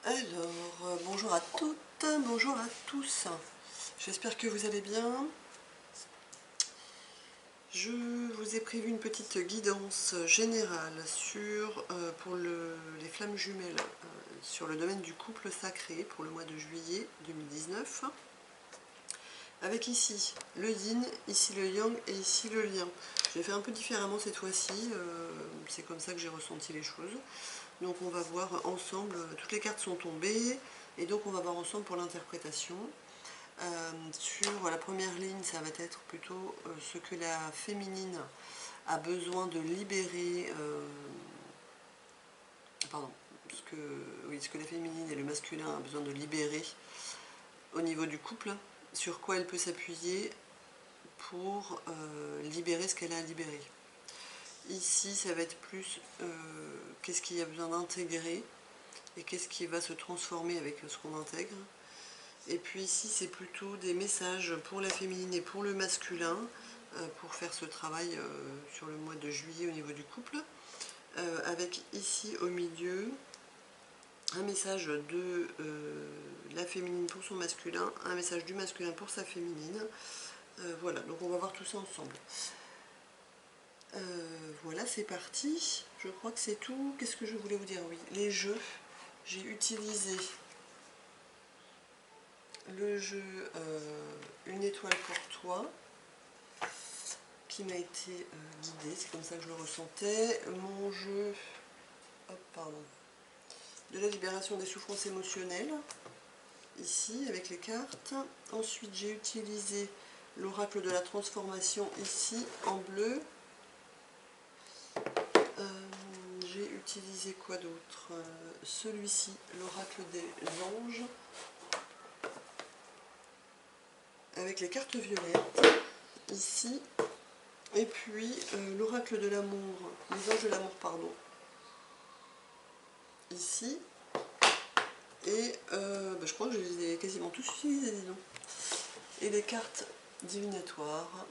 Alors, bonjour à toutes, bonjour à tous. J'espère que vous allez bien. Je vous ai prévu une petite guidance générale pour les flammes jumelles sur le domaine du couple sacré pour le mois de juillet 2019. Avec ici le yin, ici le yang et ici le lien. Je vais faire un peu différemment cette fois-ci, c'est comme ça que j'ai ressenti les choses. Donc on va voir ensemble, toutes les cartes sont tombées, et donc on va voir ensemble pour l'interprétation. Sur la première ligne, ça va être plutôt ce que la féminine a besoin de libérer, pardon, ce que la féminine et le masculin a besoin de libérer au niveau du couple, sur quoi elle peut s'appuyer pour libérer ce qu'elle a à libérer. Ici, ça va être plus qu'est-ce qu'il y a besoin d'intégrer et qu'est-ce qui va se transformer avec ce qu'on intègre. Et puis ici, c'est plutôt des messages pour la féminine et pour le masculin pour faire ce travail sur le mois de juillet au niveau du couple. Avec ici au milieu un message de la féminine pour son masculin, un message du masculin pour sa féminine. Voilà, donc on va voir tout ça ensemble. Voilà, c'est parti. Je crois que c'est tout. Qu'est-ce que je voulais vous dire? Oui, les jeux. J'ai utilisé le jeu Une étoile pour toi, qui m'a été guidé, c'est comme ça que je le ressentais. Mon jeu, hop, pardon, de la libération des souffrances émotionnelles, ici, avec les cartes. Ensuite, j'ai utilisé l'oracle de la transformation, ici, en bleu. J'ai utilisé quoi d'autre? Celui-ci, l'oracle des anges, avec les cartes violettes, ici. Et puis, l'oracle de l'amour, les anges de l'amour, pardon, ici. Et je crois que je les ai quasiment tous utilisés, dis donc. Et les cartes divinatoires,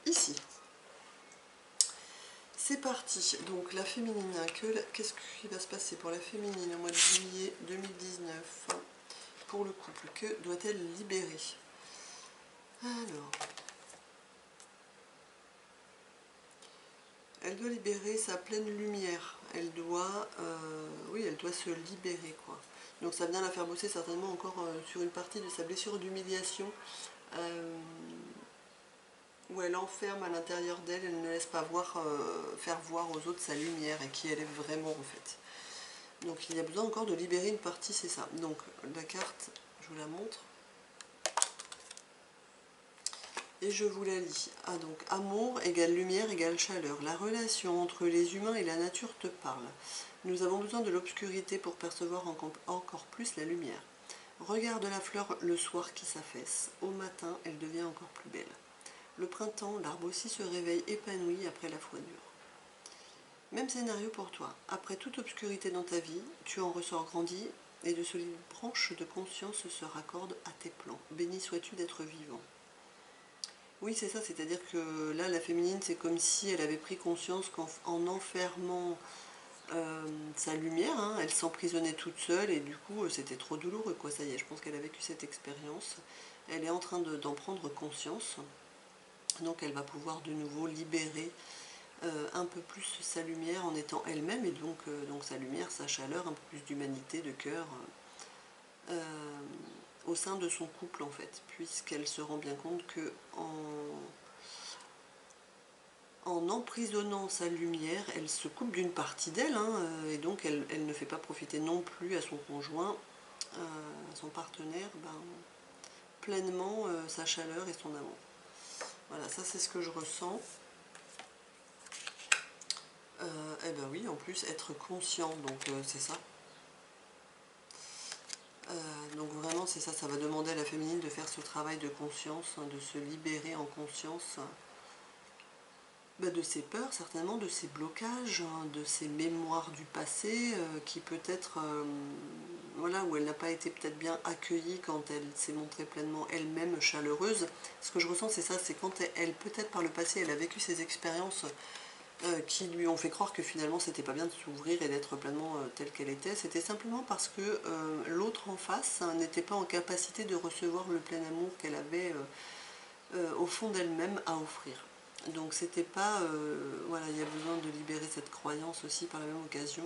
ici. C'est parti. Donc la féminine, qu'est-ce qui va se passer pour la féminine au mois de juillet 2019 pour le couple? Que doit-elle libérer? Alors, elle doit libérer sa pleine lumière. Elle doit, oui, elle doit se libérer, quoi. Donc ça vient la faire bosser certainement encore sur une partie de sa blessure d'humiliation, où elle enferme à l'intérieur d'elle, elle ne laisse pas faire voir aux autres sa lumière et qui elle est vraiment en fait. Donc il y a besoin encore de libérer une partie, c'est ça. Donc la carte, je vous la montre. Et je vous la lis. Ah, donc amour égale lumière égale chaleur. La relation entre les humains et la nature te parle. Nous avons besoin de l'obscurité pour percevoir encore plus la lumière. Regarde la fleur le soir qui s'affaisse. Au matin, elle devient encore plus belle. Le printemps, l'arbre aussi se réveille épanoui après la froidure. Même scénario pour toi. Après toute obscurité dans ta vie, tu en ressors grandi et de solides branches de conscience se raccordent à tes plans. Béni sois-tu d'être vivant. Oui, c'est ça, c'est-à-dire que là, la féminine, c'est comme si elle avait pris conscience qu'en enfermant sa lumière, hein, elle s'emprisonnait toute seule et du coup, c'était trop douloureux, quoi. Ça y est, je pense qu'elle a vécu cette expérience. Elle est en train d'en prendre conscience. Donc elle va pouvoir de nouveau libérer un peu plus sa lumière en étant elle-même, et donc sa lumière, sa chaleur, un peu plus d'humanité, de cœur, au sein de son couple en fait, puisqu'elle se rend bien compte que en emprisonnant sa lumière, elle se coupe d'une partie d'elle, hein, et donc elle ne fait pas profiter non plus à son conjoint, à son partenaire, pleinement sa chaleur et son amour. Voilà, ça c'est ce que je ressens. Eh ben oui, en plus, être conscient, donc c'est ça. Donc vraiment, c'est ça, ça va demander à la féminine de faire ce travail de conscience, hein, de se libérer en conscience de ses peurs, certainement, de ses blocages, hein, de ses mémoires du passé, qui peut-être, voilà, où elle n'a pas été peut-être bien accueillie quand elle s'est montrée pleinement elle-même chaleureuse. Ce que je ressens, c'est ça, c'est quand elle peut-être par le passé, elle a vécu ces expériences qui lui ont fait croire que finalement c'était pas bien de s'ouvrir et d'être pleinement telle qu'elle était. C'était simplement parce que l'autre en face n'était pas en capacité de recevoir le plein amour qu'elle avait au fond d'elle-même à offrir. Donc c'était pas... voilà, il y a besoin de libérer cette croyance aussi par la même occasion.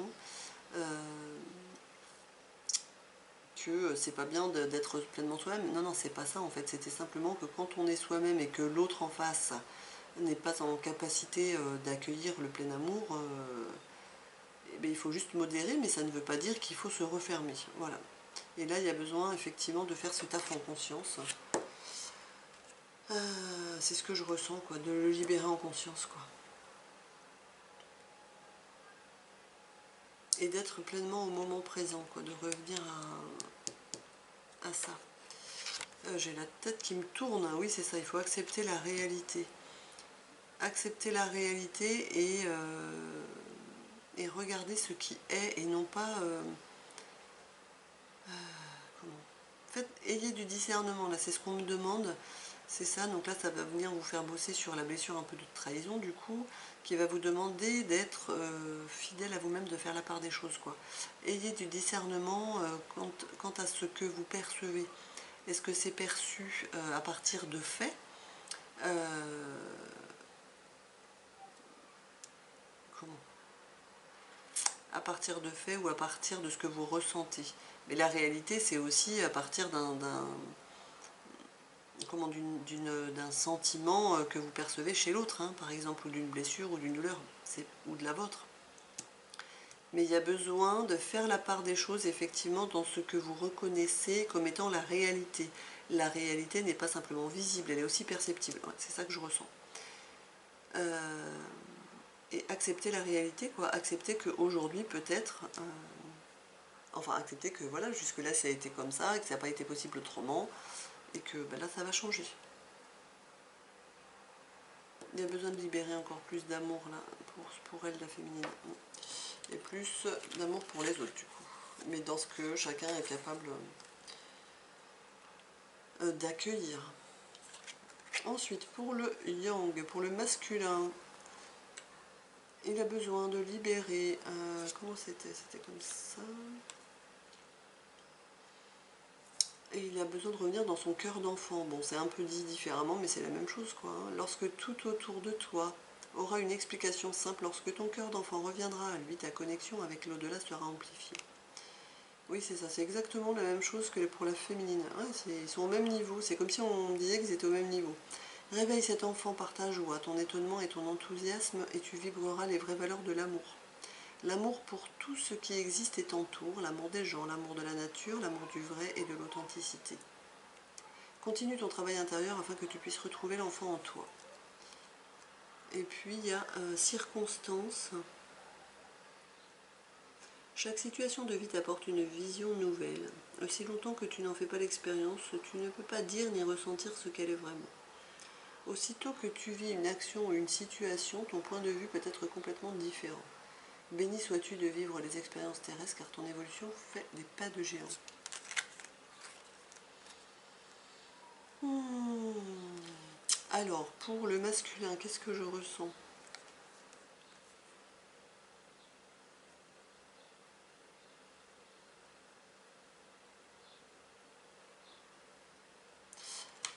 Que c'est pas bien d'être pleinement soi-même. Non, non, c'est pas ça en fait. C'était simplement que quand on est soi-même et que l'autre en face n'est pas en capacité d'accueillir le plein amour, eh bien, il faut juste modérer, mais ça ne veut pas dire qu'il faut se refermer. Voilà. Et là, il y a besoin effectivement de faire ce taf en conscience. C'est ce que je ressens, quoi, de le libérer en conscience, quoi. Et d'être pleinement au moment présent, quoi, de revenir à ça. J'ai la tête qui me tourne, oui c'est ça, il faut accepter la réalité. Accepter la réalité et regarder ce qui est et non pas... comment en fait, ayez du discernement, là c'est ce qu'on me demande, c'est ça, donc là ça va venir vous faire bosser sur la blessure un peu de trahison du coup, qui va vous demander d'être fidèle à vous-même, de faire la part des choses, quoi. Ayez du discernement quant à ce que vous percevez. Est-ce que c'est perçu à partir de faits comment à partir de faits ou à partir de ce que vous ressentez. Mais la réalité, c'est aussi à partir d'un sentiment que vous percevez chez l'autre, hein, par exemple, ou d'une blessure ou d'une douleur, ou de la vôtre. Mais il y a besoin de faire la part des choses, effectivement, dans ce que vous reconnaissez comme étant la réalité. La réalité n'est pas simplement visible, elle est aussi perceptible. Ouais, c'est ça que je ressens. Et accepter la réalité, quoi. Accepter qu'aujourd'hui, peut-être... enfin, accepter que, voilà, jusque-là, ça a été comme ça, que ça n'a pas été possible autrement, et que ben là, ça va changer. Il y a besoin de libérer encore plus d'amour, là, pour elle, la féminine. Et plus d'amour pour les autres, du coup. Mais dans ce que chacun est capable d'accueillir. Ensuite, pour le yang, pour le masculin, il a besoin de libérer... comment c'était? C'était comme ça. Et il a besoin de revenir dans son cœur d'enfant. Bon, c'est un peu dit différemment, mais c'est la même chose, quoi. Hein. Lorsque tout autour de toi aura une explication simple, lorsque ton cœur d'enfant reviendra à lui, ta connexion avec l'au-delà sera amplifiée. Oui, c'est ça, c'est exactement la même chose que pour la féminine. Ouais, ils sont au même niveau, c'est comme si on disait qu'ils étaient au même niveau. Réveille cet enfant par ta joie, ton étonnement et ton enthousiasme, et tu vibreras les vraies valeurs de l'amour. L'amour pour tout ce qui existe et t'entoure, l'amour des gens, l'amour de la nature, l'amour du vrai et de l'authenticité. Continue ton travail intérieur afin que tu puisses retrouver l'enfant en toi. Et puis il y a circonstances. Chaque situation de vie t'apporte une vision nouvelle. Aussi longtemps que tu n'en fais pas l'expérience, tu ne peux pas dire ni ressentir ce qu'elle est vraiment. Aussitôt que tu vis une action ou une situation, ton point de vue peut être complètement différent. Béni sois-tu de vivre les expériences terrestres car ton évolution fait des pas de géant. Alors, pour le masculin, qu'est-ce que je ressens ?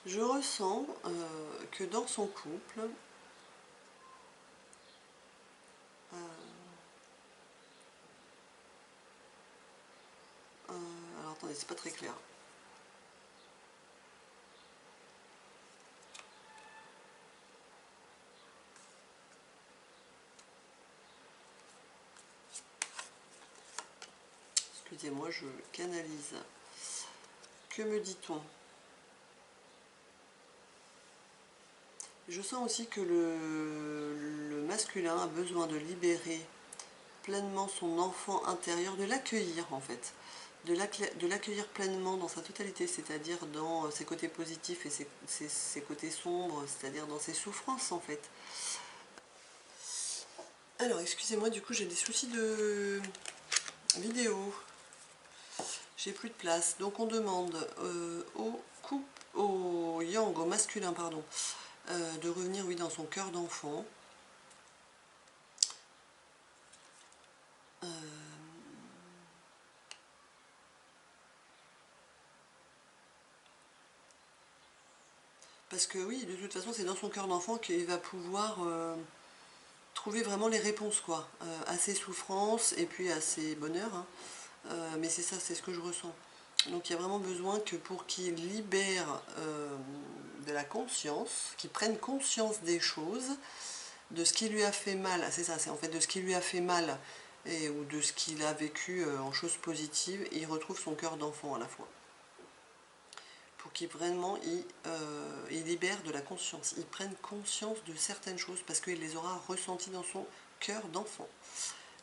Je ressens que dans son couple, alors attendez, c'est pas très clair. Excusez-moi, je canalise. Que me dit-on ? Je sens aussi que le masculin a besoin de libérer pleinement son enfant intérieur, de l'accueillir en fait, de l'accueillir pleinement dans sa totalité, c'est-à-dire dans ses côtés positifs et ses côtés sombres, c'est-à-dire dans ses souffrances en fait. Alors excusez-moi, du coup j'ai des soucis de vidéo, j'ai plus de place, donc on demande au yang, au masculin pardon, de revenir oui dans son cœur d'enfant. Parce que oui, de toute façon, c'est dans son cœur d'enfant qu'il va pouvoir trouver vraiment les réponses, quoi, à ses souffrances et puis à ses bonheurs, hein. Mais c'est ça, c'est ce que je ressens. Donc il y a vraiment besoin que pour qu'il libère de la conscience, qu'il prenne conscience des choses, de ce qui lui a fait mal, c'est ça, c'est en fait de ce qui lui a fait mal ou de ce qu'il a vécu en choses positives, et il retrouve son cœur d'enfant à la fois. Pour qu'il vraiment il libère de la conscience, il prenne conscience de certaines choses parce qu'il les aura ressenties dans son cœur d'enfant.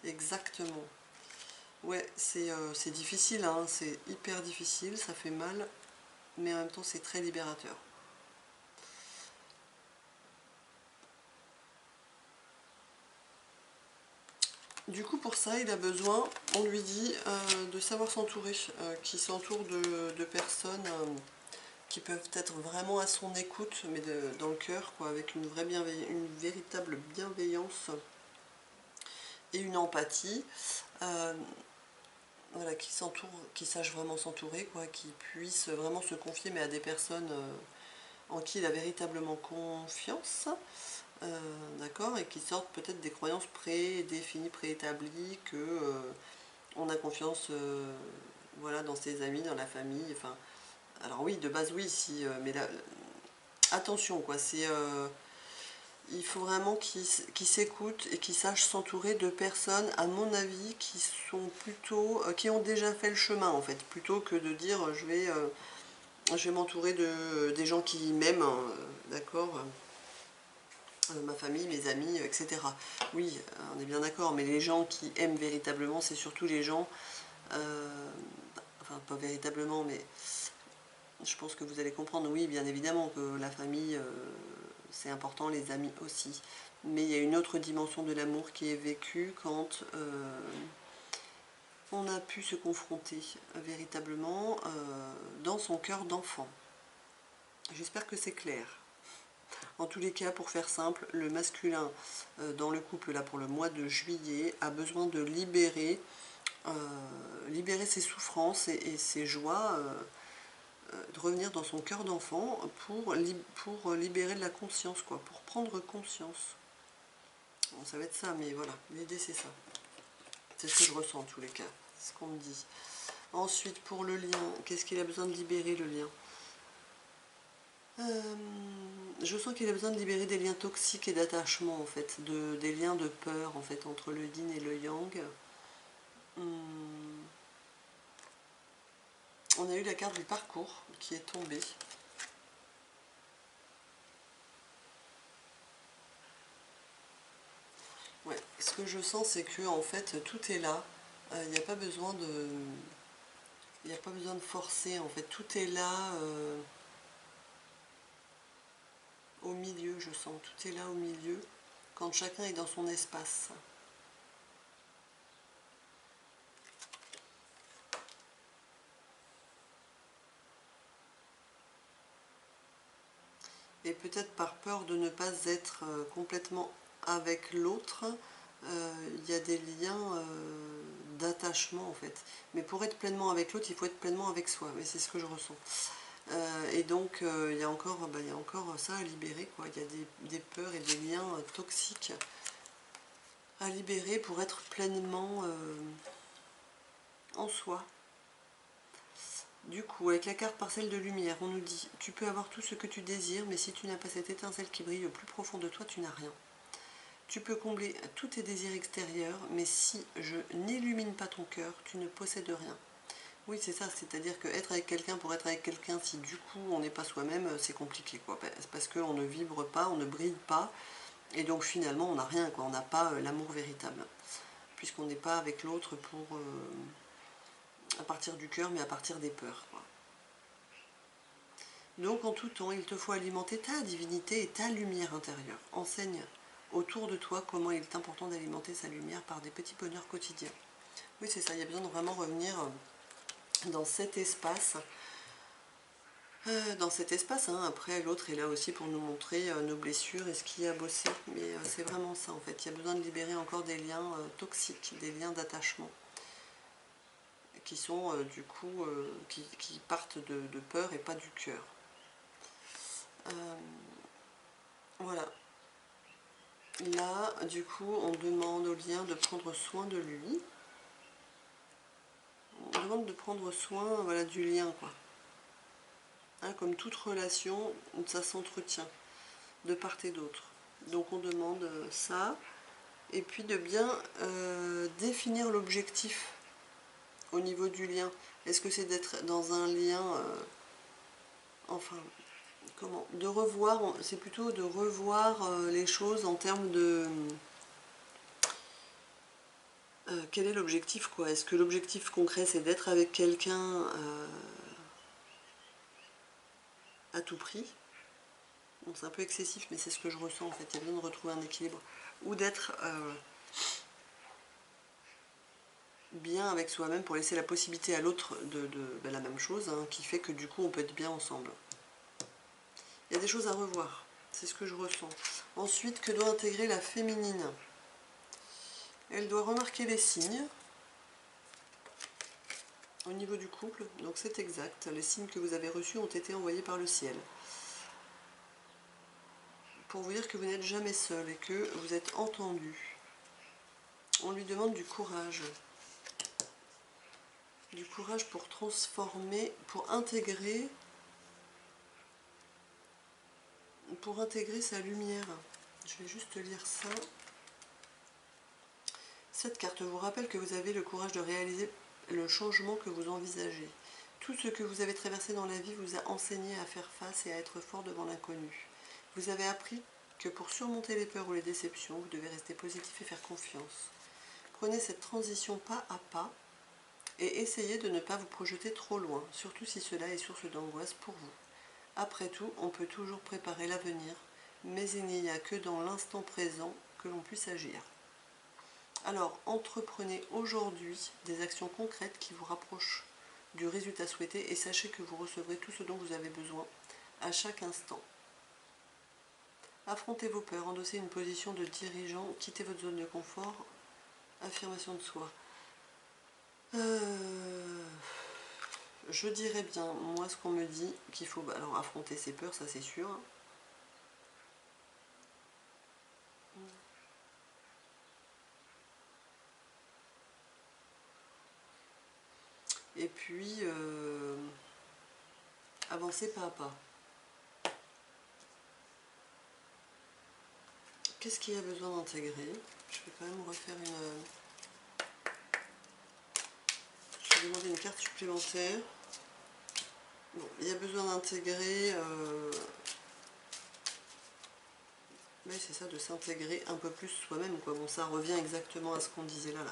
Exactement. Ouais, c'est difficile, hein, c'est hyper difficile, ça fait mal, mais en même temps c'est très libérateur. Du coup, pour ça, il a besoin, on lui dit, de savoir s'entourer, qu'il s'entoure de personnes qui peuvent être vraiment à son écoute, mais dans le cœur, quoi, avec une véritable bienveillance et une empathie, voilà, qui sache vraiment s'entourer, quoi, qui puisse vraiment se confier, mais à des personnes en qui il a véritablement confiance. D'accord, et qui sortent peut-être des croyances prédéfinies, préétablies, que on a confiance voilà, dans ses amis, dans la famille, enfin, alors oui, de base oui, si, mais là, attention, quoi, il faut vraiment qu'il s'écoute et qu'il sache s'entourer de personnes, à mon avis, qui sont plutôt, qui ont déjà fait le chemin, en fait, plutôt que de dire je vais m'entourer des gens qui m'aiment, hein, d'accord, ma famille, mes amis, etc. Oui, on est bien d'accord, mais les gens qui aiment véritablement, c'est surtout les gens, enfin pas véritablement, mais je pense que vous allez comprendre, oui, bien évidemment que la famille, c'est important, les amis aussi. Mais il y a une autre dimension de l'amour qui est vécue quand on a pu se confronter véritablement dans son cœur d'enfant. J'espère que c'est clair. En tous les cas, pour faire simple, le masculin dans le couple, là pour le mois de juillet, a besoin de libérer ses souffrances et ses joies, de revenir dans son cœur d'enfant pour libérer de la conscience, quoi, pour prendre conscience. Bon, ça va être ça, mais voilà, l'idée c'est ça. C'est ce que je ressens en tous les cas, c'est ce qu'on me dit. Ensuite, pour le lien, qu'est-ce qu'il a besoin de libérer, le lien? Je sens qu'il a besoin de libérer des liens toxiques et d'attachement, en fait, des liens de peur, en fait, entre le yin et le yang. On a eu la carte du parcours qui est tombée. Ouais, ce que je sens, c'est que en fait, tout est là. Il n'y a pas besoin de, il n'y a pas besoin de forcer. En fait, tout est là au milieu. Je sens, tout est là au milieu quand chacun est dans son espace. Et peut-être par peur de ne pas être complètement avec l'autre, il y a des liens d'attachement en fait. Mais pour être pleinement avec l'autre, il faut être pleinement avec soi. Mais c'est ce que je ressens. Et donc il y a encore, il y a encore ça à libérer, quoi. Il y a des peurs et des liens toxiques à libérer pour être pleinement en soi. Du coup, avec la carte parcelle de lumière, on nous dit « Tu peux avoir tout ce que tu désires, mais si tu n'as pas cette étincelle qui brille au plus profond de toi, tu n'as rien. Tu peux combler tous tes désirs extérieurs, mais si je n'illumine pas ton cœur, tu ne possèdes rien. » Oui, c'est ça, c'est-à-dire que être avec quelqu'un pour être avec quelqu'un, si du coup on n'est pas soi-même, c'est compliqué, quoi. Parce qu'on ne vibre pas, on ne brille pas, et donc finalement on n'a rien, quoi. On n'a pas l'amour véritable, puisqu'on n'est pas avec l'autre pour à partir du cœur, mais à partir des peurs, quoi. Donc en tout temps, il te faut alimenter ta divinité et ta lumière intérieure. Enseigne autour de toi comment il est important d'alimenter sa lumière par des petits bonheurs quotidiens. Oui, c'est ça, il y a besoin de vraiment revenir dans cet espace. Hein. Après, l'autre est là aussi pour nous montrer nos blessures et ce qu'il y a à bosser. Mais c'est vraiment ça, en fait. Il y a besoin de libérer encore des liens toxiques, des liens d'attachement, qui sont du coup, qui partent de peur et pas du cœur. Voilà. Là, du coup, on demande au lien de prendre soin de lui. On demande de prendre soin, voilà, du lien, quoi. Hein, comme toute relation, ça s'entretient de part et d'autre. Donc on demande ça, et puis de bien définir l'objectif au niveau du lien. Est-ce que c'est d'être dans un lien, enfin, comment, de revoir, c'est plutôt de revoir les choses en termes de... quel est l'objectif, quoi? Est-ce que l'objectif concret, c'est d'être avec quelqu'un à tout prix? Bon, c'est un peu excessif, mais c'est ce que je ressens, en fait. Il y a besoin de retrouver un équilibre. Ou d'être bien avec soi-même pour laisser la possibilité à l'autre de ben, la même chose, hein, qui fait que du coup, on peut être bien ensemble. Il y a des choses à revoir. C'est ce que je ressens. Ensuite, que doit intégrer la féminine? Elle doit remarquer les signes au niveau du couple, donc c'est exact. Les signes que vous avez reçus ont été envoyés par le ciel. Pour vous dire que vous n'êtes jamais seul et que vous êtes entendu. On lui demande du courage. Du courage pour transformer, pour intégrer sa lumière. Je vais juste lire ça. Cette carte vous rappelle que vous avez le courage de réaliser le changement que vous envisagez. Tout ce que vous avez traversé dans la vie vous a enseigné à faire face et à être fort devant l'inconnu. Vous avez appris que pour surmonter les peurs ou les déceptions, vous devez rester positif et faire confiance. Prenez cette transition pas à pas et essayez de ne pas vous projeter trop loin, surtout si cela est source d'angoisse pour vous. Après tout, on peut toujours préparer l'avenir, mais il n'y a que dans l'instant présent que l'on puisse agir. Alors, entreprenez aujourd'hui des actions concrètes qui vous rapprochent du résultat souhaité et sachez que vous recevrez tout ce dont vous avez besoin à chaque instant. Affrontez vos peurs, endossez une position de dirigeant, quittez votre zone de confort, affirmation de soi. Je dirais bien, moi, ce qu'on me dit, qu'il faut alors affronter ses peurs, ça c'est sûr. Et puis, avancer pas à pas. Qu'est-ce qu'il y a besoin d'intégrer? Je vais quand même refaire une... Je vais demander une carte supplémentaire. Bon, il y a besoin d'intégrer... Oui, c'est ça, de s'intégrer un peu plus soi-même, quoi. Bon, ça revient exactement à ce qu'on disait là.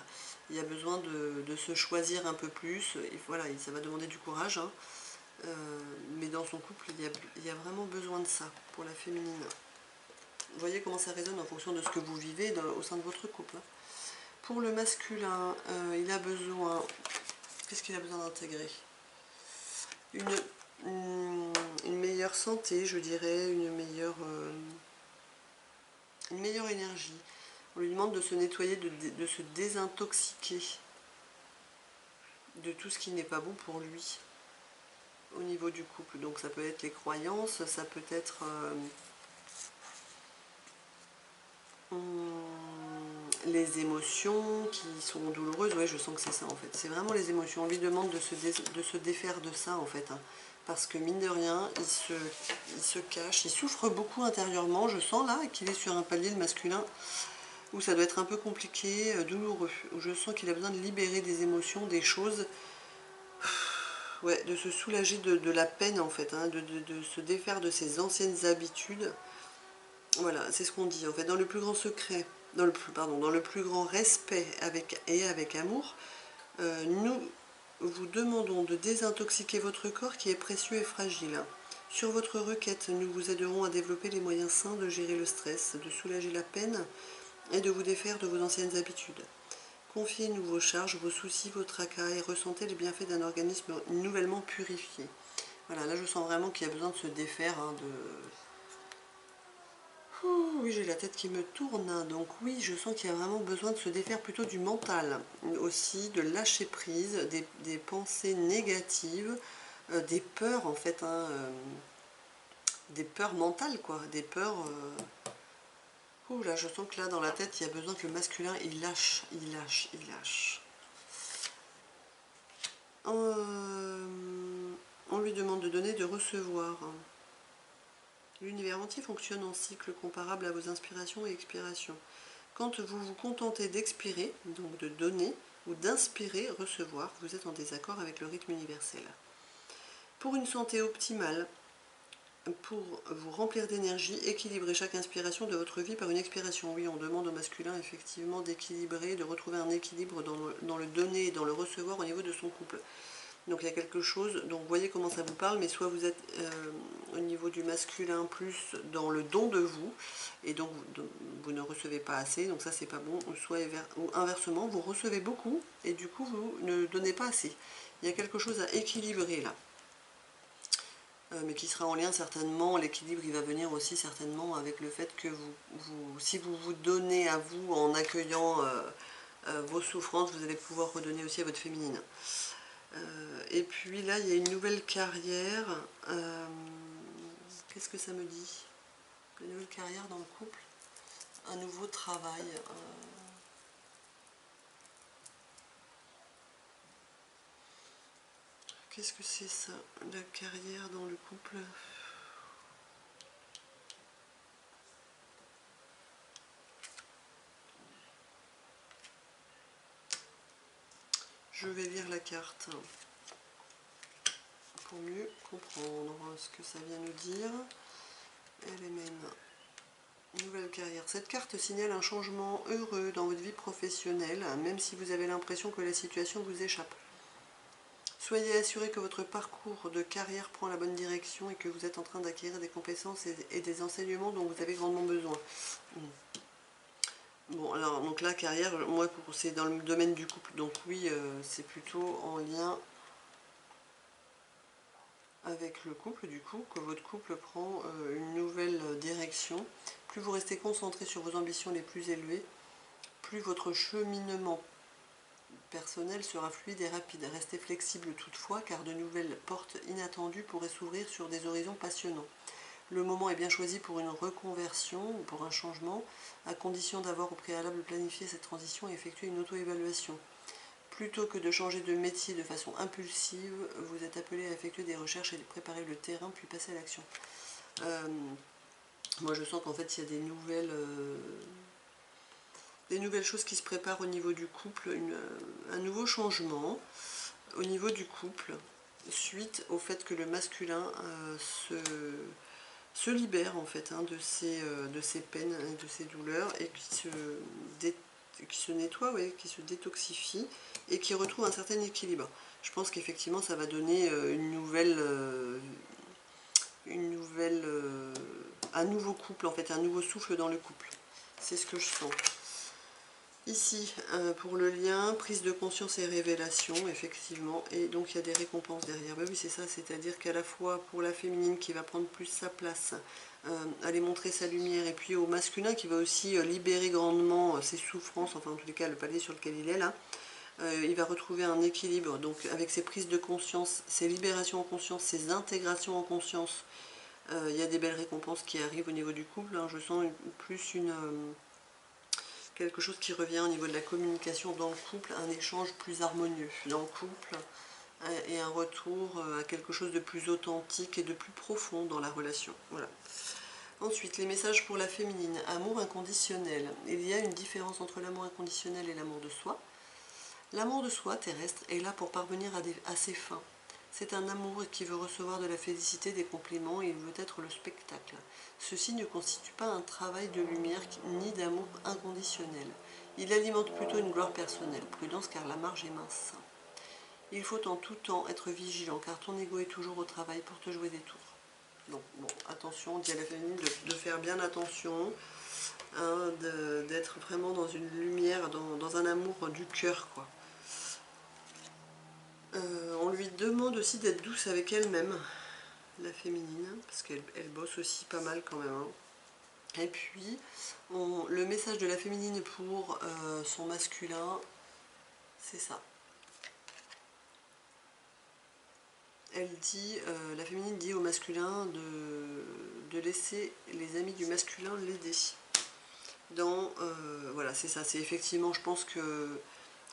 Il y a besoin de se choisir un peu plus. Et voilà, ça va demander du courage, hein. Mais dans son couple, il y a vraiment besoin de ça pour la féminine. Vous voyez comment ça résonne en fonction de ce que vous vivez au sein de votre couple. Pour le masculin, il a besoin... Qu'est-ce qu'il a besoin d'intégrer? Une meilleure santé, je dirais, une meilleure énergie. On lui demande de se nettoyer, de se désintoxiquer de tout ce qui n'est pas bon pour lui au niveau du couple. Donc ça peut être les croyances, ça peut être les émotions qui sont douloureuses. Ouais, je sens que c'est ça en fait. C'est vraiment les émotions. On lui demande de se défaire de ça en fait. Hein. Parce que mine de rien, il se cache, il souffre beaucoup intérieurement. Je sens là qu'il est sur un palier de masculin où ça doit être un peu compliqué, douloureux. Où je sens qu'il a besoin de libérer des émotions, des choses. Ouais, de se soulager de la peine en fait, hein, de se défaire de ses anciennes habitudes. Voilà, c'est ce qu'on dit en fait, dans le plus grand secret, dans le plus grand respect avec amour, nous vous demandons de désintoxiquer votre corps qui est précieux et fragile. Sur votre requête, nous vous aiderons à développer les moyens sains de gérer le stress, de soulager la peine et de vous défaire de vos anciennes habitudes. Confiez-nous vos charges, vos soucis, vos tracas et ressentez les bienfaits d'un organisme nouvellement purifié. Voilà, là je sens vraiment qu'il y a besoin de se défaire, hein, Ouh, oui, j'ai la tête qui me tourne, donc oui, je sens qu'il y a vraiment besoin de se défaire plutôt du mental, aussi de lâcher prise, des pensées négatives, des peurs en fait, hein, des peurs mentales, quoi, des peurs... Ouh là, je sens que là, dans la tête, il y a besoin que le masculin, il lâche, il lâche, il lâche. On lui demande de donner, de recevoir. L'univers entier fonctionne en cycle comparable à vos inspirations et expirations. Quand vous vous contentez d'expirer, donc de donner, ou d'inspirer, recevoir, vous êtes en désaccord avec le rythme universel. Pour une santé optimale, pour vous remplir d'énergie, équilibrez chaque inspiration de votre vie par une expiration. Oui, on demande au masculin effectivement d'équilibrer, de retrouver un équilibre dans le donner et dans le recevoir au niveau de son couple. Donc il y a quelque chose, donc vous voyez comment ça vous parle, mais soit vous êtes au niveau du masculin plus dans le don de vous, et donc vous ne recevez pas assez, donc ça c'est pas bon, ou inversement, vous recevez beaucoup, et du coup vous ne donnez pas assez. Il y a quelque chose à équilibrer là. Mais qui sera en lien certainement, l'équilibre il va venir aussi certainement avec le fait que si vous vous donnez à vous en accueillant vos souffrances, vous allez pouvoir redonner aussi à votre féminine. Et puis là il y a une nouvelle carrière, qu'est-ce que ça me dit? Une nouvelle carrière dans le couple, un nouveau travail. Qu'est-ce que c'est ça, la carrière dans le couple? Je vais lire la carte pour mieux comprendre ce que ça vient nous dire. Nouvelle carrière. Cette carte signale un changement heureux dans votre vie professionnelle, même si vous avez l'impression que la situation vous échappe. Soyez assuré que votre parcours de carrière prend la bonne direction et que vous êtes en train d'acquérir des compétences et des enseignements dont vous avez grandement besoin. Bon, alors, donc la carrière, moi, c'est dans le domaine du couple, donc oui, c'est plutôt en lien avec le couple, du coup, que votre couple prend une nouvelle direction. Plus vous restez concentré sur vos ambitions les plus élevées, plus votre cheminement personnel sera fluide et rapide. Restez flexible toutefois, car de nouvelles portes inattendues pourraient s'ouvrir sur des horizons passionnants. Le moment est bien choisi pour une reconversion ou pour un changement, à condition d'avoir au préalable planifié cette transition et effectué une auto-évaluation. Plutôt que de changer de métier de façon impulsive, vous êtes appelé à effectuer des recherches et de préparer le terrain, puis passer à l'action. Moi je sens qu'en fait il y a des nouvelles choses qui se préparent au niveau du couple, un nouveau changement au niveau du couple, suite au fait que le masculin se libère en fait de ses peines et de ses douleurs et qui se nettoie, ouais, qui se détoxifie et qui retrouve un certain équilibre. Je pense qu'effectivement ça va donner un nouveau couple, en fait, un nouveau souffle dans le couple. C'est ce que je sens. Ici, pour le lien, prise de conscience et révélation, effectivement, et donc il y a des récompenses derrière. Ben oui, c'est ça, c'est-à-dire qu'à la fois pour la féminine qui va prendre plus sa place, aller montrer sa lumière, et puis au masculin qui va aussi libérer grandement ses souffrances, enfin en tous les cas le palier sur lequel il est là, il va retrouver un équilibre, donc avec ses prises de conscience, ses libérations en conscience, ses intégrations en conscience, il y a des belles récompenses qui arrivent au niveau du couple, hein. Je sens plus quelque chose qui revient au niveau de la communication dans le couple, un échange plus harmonieux dans le couple et un retour à quelque chose de plus authentique et de plus profond dans la relation. Voilà. Ensuite, les messages pour la féminine. Amour inconditionnel. Il y a une différence entre l'amour inconditionnel et l'amour de soi. L'amour de soi terrestre est là pour parvenir à ses fins. C'est un amour qui veut recevoir de la félicité, des compliments, et il veut être le spectacle. Ceci ne constitue pas un travail de lumière ni d'amour inconditionnel. Il alimente plutôt une gloire personnelle. Prudence, car la marge est mince. Il faut en tout temps être vigilant, car ton ego est toujours au travail pour te jouer des tours. Donc, bon, attention, on dit à la féminine de faire bien attention, hein, d'être vraiment dans une lumière, dans un amour du cœur, quoi. On lui demande aussi d'être douce avec elle-même, la féminine, parce qu'elle bosse aussi pas mal quand même. Hein. Et puis, le message de la féminine pour son masculin, c'est ça. elle dit, la féminine dit au masculin de laisser les amis du masculin l'aider. Voilà, c'est ça, c'est effectivement, je pense que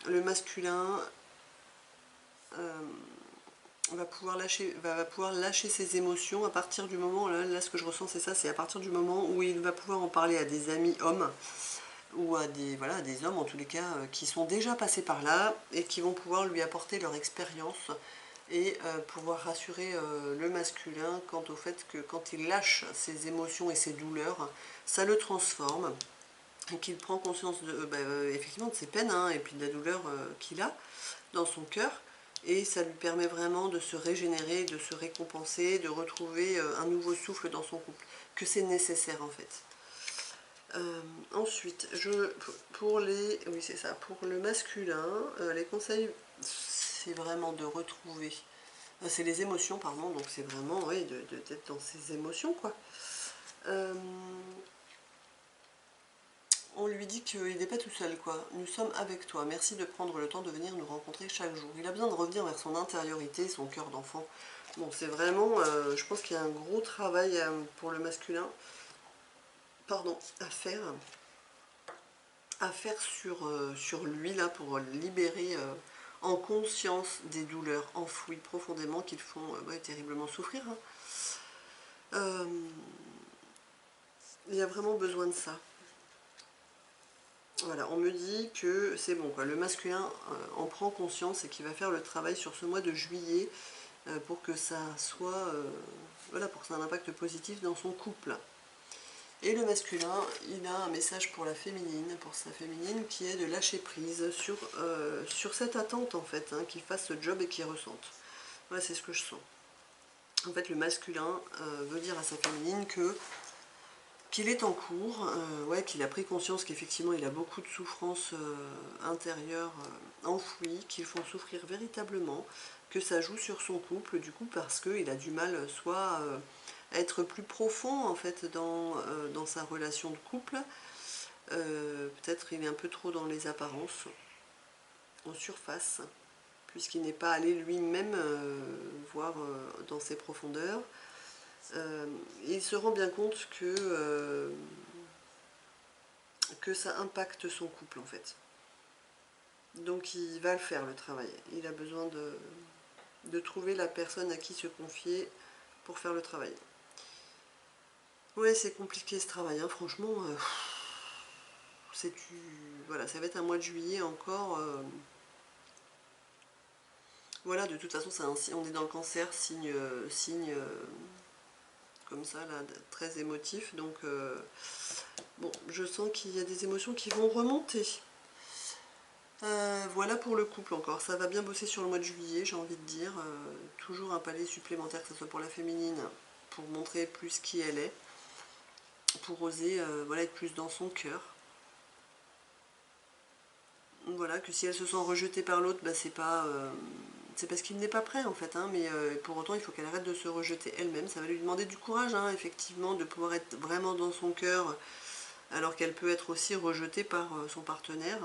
le masculin va pouvoir lâcher ses émotions à partir du moment, là ce que je ressens c'est ça, c'est à partir du moment où il va pouvoir en parler à des amis hommes, ou à des hommes en tous les cas, qui sont déjà passés par là, et qui vont pouvoir lui apporter leur expérience, et pouvoir rassurer le masculin quant au fait que quand il lâche ses émotions et ses douleurs, ça le transforme, et qu'il prend conscience effectivement de ses peines, hein, et puis de la douleur qu'il a dans son cœur, et ça lui permet vraiment de se régénérer, de se récompenser, de retrouver un nouveau souffle dans son couple, que c'est nécessaire en fait. Ensuite, oui c'est ça, pour le masculin, les conseils, c'est vraiment de retrouver, c'est les émotions, pardon, donc c'est vraiment, oui, d'être dans ses émotions, quoi. On lui dit qu'il n'est pas tout seul, quoi. Nous sommes avec toi. Merci de prendre le temps de venir nous rencontrer chaque jour. Il a besoin de revenir vers son intériorité, son cœur d'enfant. Bon, c'est vraiment, je pense qu'il y a un gros travail pour le masculin, pardon, à faire sur lui, là, pour libérer en conscience des douleurs enfouies profondément qui le font terriblement souffrir. Hein. Il y a vraiment besoin de ça. Voilà, on me dit que c'est bon, quoi. Le masculin en prend conscience et qu'il va faire le travail sur ce mois de juillet pour que ça soit, voilà, pour que ça ait un impact positif dans son couple. Et le masculin, il a un message pour la féminine, pour sa féminine, qui est de lâcher prise sur cette attente en fait, hein, qu'il fasse ce job et qu'il ressente. Voilà, c'est ce que je sens. En fait, le masculin veut dire à sa féminine qu'il est en cours, ouais, qu'il a pris conscience qu'effectivement il a beaucoup de souffrances intérieures enfouies, qui le font souffrir véritablement, que ça joue sur son couple du coup parce qu'il a du mal soit à être plus profond en fait dans sa relation de couple, peut-être il est un peu trop dans les apparences, en surface, puisqu'il n'est pas allé lui-même voir dans ses profondeurs. Il se rend bien compte que ça impacte son couple en fait. Donc il va le faire le travail. Il a besoin de trouver la personne à qui se confier pour faire le travail. Ouais, c'est compliqué ce travail, hein. Franchement, voilà, ça va être un mois de juillet encore. Voilà, de toute façon, on est dans le cancer, signe comme ça, là, très émotif. Donc, bon, je sens qu'il y a des émotions qui vont remonter. Voilà pour le couple encore. Ça va bien bosser sur le mois de juillet, j'ai envie de dire. Toujours un palier supplémentaire, que ce soit pour la féminine, pour montrer plus qui elle est, pour oser voilà, être plus dans son cœur. Voilà, que si elle se sent rejetée par l'autre, bah, c'est parce qu'il n'est pas prêt en fait, hein, mais pour autant il faut qu'elle arrête de se rejeter elle-même. Ça va lui demander du courage, hein, effectivement, de pouvoir être vraiment dans son cœur, alors qu'elle peut être aussi rejetée par son partenaire.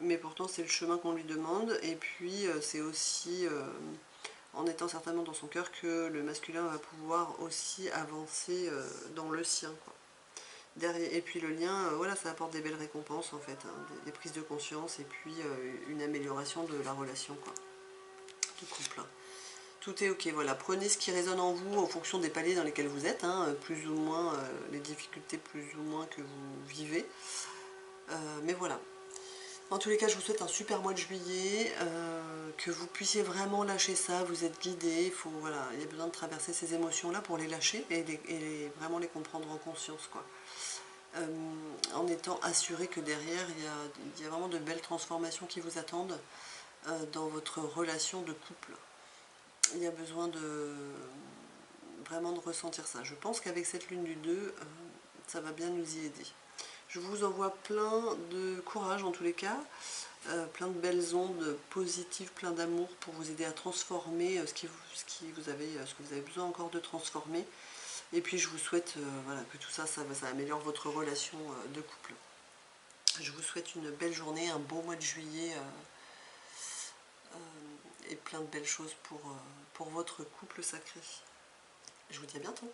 Mais pourtant c'est le chemin qu'on lui demande, et puis c'est aussi en étant certainement dans son cœur que le masculin va pouvoir aussi avancer dans le sien, quoi. Derrière, et puis le lien, voilà, ça apporte des belles récompenses en fait, hein, des prises de conscience, et puis une amélioration de la relation, quoi, du couple. Tout est ok, voilà, prenez ce qui résonne en vous en fonction des paliers dans lesquels vous êtes, hein, plus ou moins, les difficultés plus ou moins que vous vivez, mais voilà. En tous les cas, je vous souhaite un super mois de juillet, que vous puissiez vraiment lâcher ça, vous êtes guidés, voilà, il y a besoin de traverser ces émotions-là pour les lâcher et vraiment les comprendre en conscience, quoi. En étant assuré que derrière, il y a vraiment de belles transformations qui vous attendent dans votre relation de couple. Il y a besoin vraiment de ressentir ça. Je pense qu'avec cette lune du 2, ça va bien nous y aider. Je vous envoie plein de courage en tous les cas, plein de belles ondes positives, plein d'amour pour vous aider à transformer ce que vous avez besoin encore de transformer. Et puis je vous souhaite voilà, que tout ça, ça améliore votre relation de couple. Je vous souhaite une belle journée, un beau mois de juillet, et plein de belles choses pour votre couple sacré. Je vous dis à bientôt.